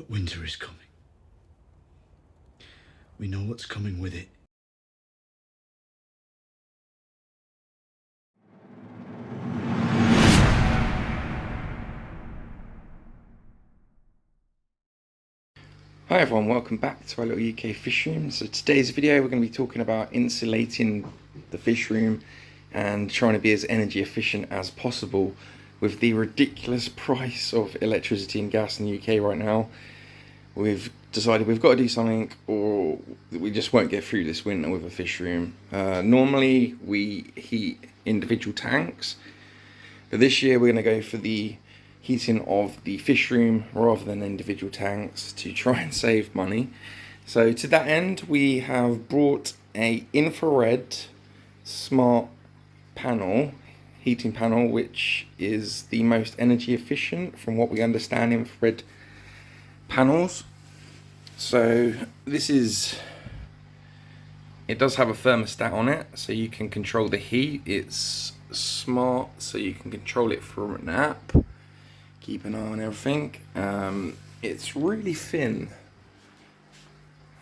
But winter is coming. We know what's coming with it. Hi everyone, welcome back to our little UK fish room. So today's video we're going to be talking about insulating the fish room and trying to be as energy efficient as possible with the ridiculous price of electricity and gas in the UK right now. We've decided we've got to do something or we just won't get through this winter with a fish room. Normally we heat individual tanks, but this year we're going to go for the heating of the fish room rather than individual tanks to try and save money. So to that end we have brought a infrared smart panel, heating panel, which is the most energy efficient from what we understand infrared panels. So it does have a thermostat on it, so you can control the heat. It's smart, so you can control it from an app, keep an eye on everything. It's really thin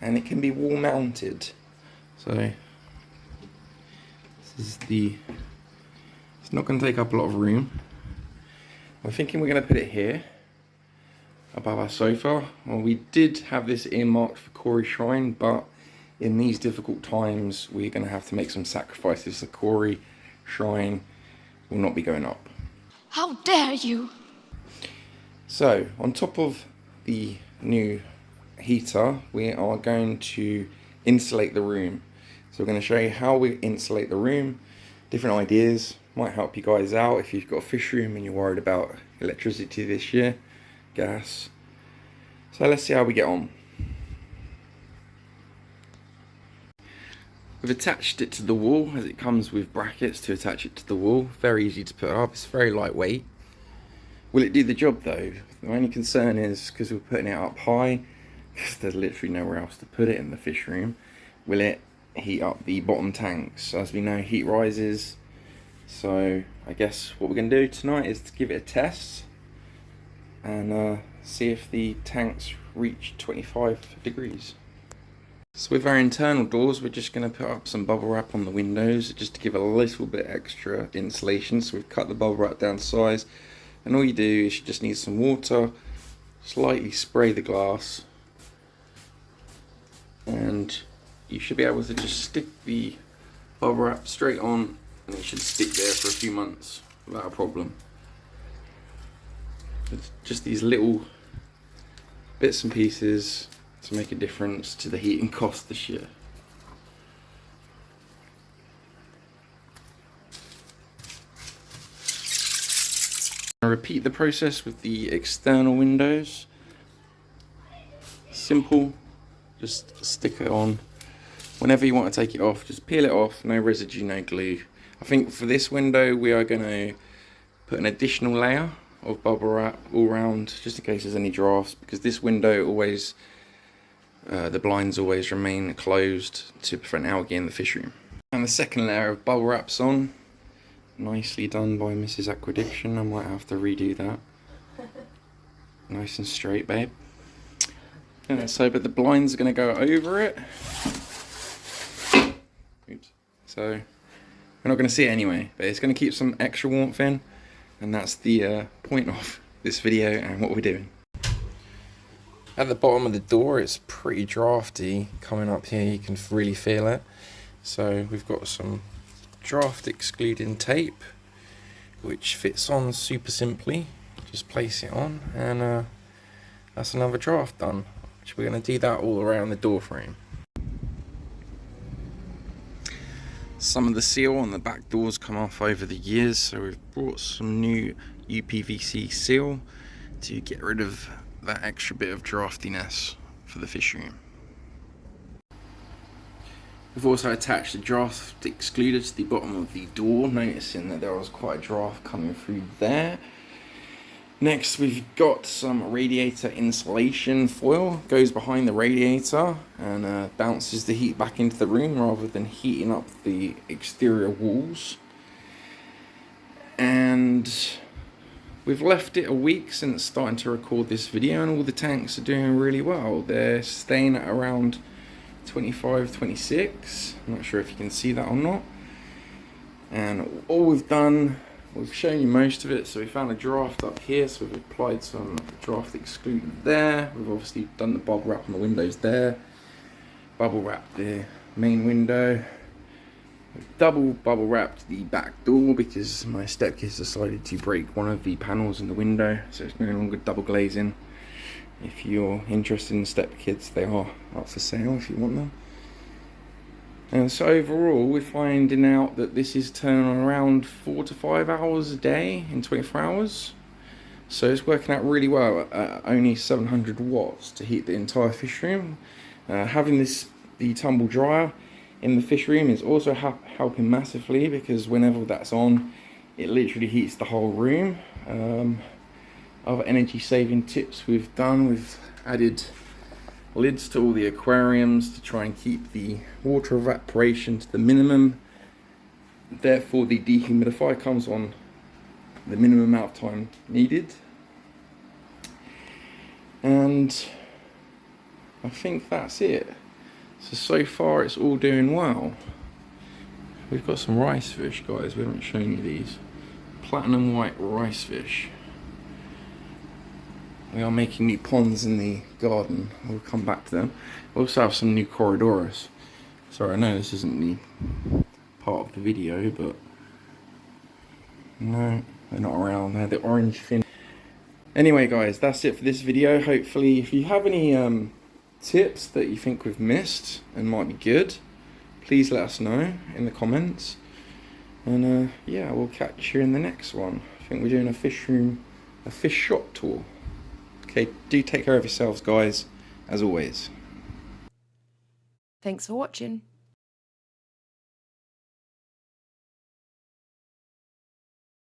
and it can be wall mounted. So it's not going to take up a lot of room. We're thinking we're going to put it here above our sofa. Well, we did have this earmarked for Cory Shrine, but in these difficult times we're going to have to make some sacrifices. The Cory Shrine will not be going up. How dare you! So on top of the new heater we are going to insulate the room. So we're going to show you how we insulate the room. Different ideas might help you guys out if you've got a fish room and you're worried about electricity this year, gas. So let's see how we get on. We've attached it to the wall, as it comes with brackets to attach it to the wall. Very easy to put up, it's very lightweight. Will it do the job though? The only concern is because we're putting it up high, because there's literally nowhere else to put it in the fish room. Will it heat up the bottom tanks? As we know, heat rises. So I guess what we're going to do tonight is to give it a test and see if the tanks reach 25 degrees. So with our internal doors we're just going to put up some bubble wrap on the windows just to give a little bit extra insulation. So we've cut the bubble wrap down to size, and all you do is you just need some water, slightly spray the glass, and you should be able to just stick the bubble wrap straight on and it should stick there for a few months without a problem. It's just these little bits and pieces to make a difference to the heating cost this year. I repeat the process with the external windows. Simple, just stick it on. Whenever you want to take it off, just peel it off, no residue, no glue. I think for this window we are going to put an additional layer of bubble wrap all around, just in case there's any drafts, because this window always, the blinds always remain closed to prevent algae in the fish room. And the second layer of bubble wrap's on. Nicely done by Mrs. Aquarium. I might have to redo that. Nice and straight, babe. So, but the blind's going to go over it. Oops. So, we're not going to see it anyway, but it's going to keep some extra warmth in, and that's the point of this video and what we're doing. At the bottom of the door, it's pretty drafty. Coming up here, you can really feel it. So, we've got some draft excluding tape, which fits on super simply. Just place it on, and that's another draft done. Which we're going to do that all around the door frame. Some of the seal on the back doors come off over the years, so we've brought some new UPVC seal to get rid of that extra bit of draftiness for the fish room. We've also attached a draft excluder to the bottom of the door, noticing that there was quite a draft coming through there. Next we've got some radiator insulation foil, goes behind the radiator and bounces the heat back into the room rather than heating up the exterior walls. And we've left it a week since starting to record this video, and all the tanks are doing really well. They're staying at around 25, 26. I'm not sure if you can see that or not. And all we've done, we've shown you most of it. So we found a draft up here, so we've applied some draft excluding there. We've obviously done the bubble wrap on the windows there. Bubble wrapped the main window. We've double bubble wrapped the back door because my stepkids decided to break one of the panels in the window, so it's no longer double glazing. If you're interested in stepkids, they are up for sale if you want them. And so overall, we're finding out that this is turning on around 4 to 5 hours a day in 24 hours. So it's working out really well at only 700 watts to heat the entire fish room. Having the tumble dryer in the fish room is also helping massively, because whenever that's on, it literally heats the whole room. Other energy saving tips we've done, we've added lids to all the aquariums to try and keep the water evaporation to the minimum. Therefore the dehumidifier comes on the minimum amount of time needed. And I think that's it. So far it's all doing well. We've got some rice fish, guys. We haven't shown you these. Platinum white rice fish. We are making new ponds in the garden. We'll come back to them. We also have some new corridors. Sorry, I know this isn't the part of the video, but no, they're not around. They're the orange fin. Anyway, guys, that's it for this video. Hopefully, if you have any tips that you think we've missed and might be good, please let us know in the comments. And yeah, we'll catch you in the next one. I think we're doing a fish room, a fish shop tour. Okay, do take care of yourselves, guys, as always. Thanks for watching.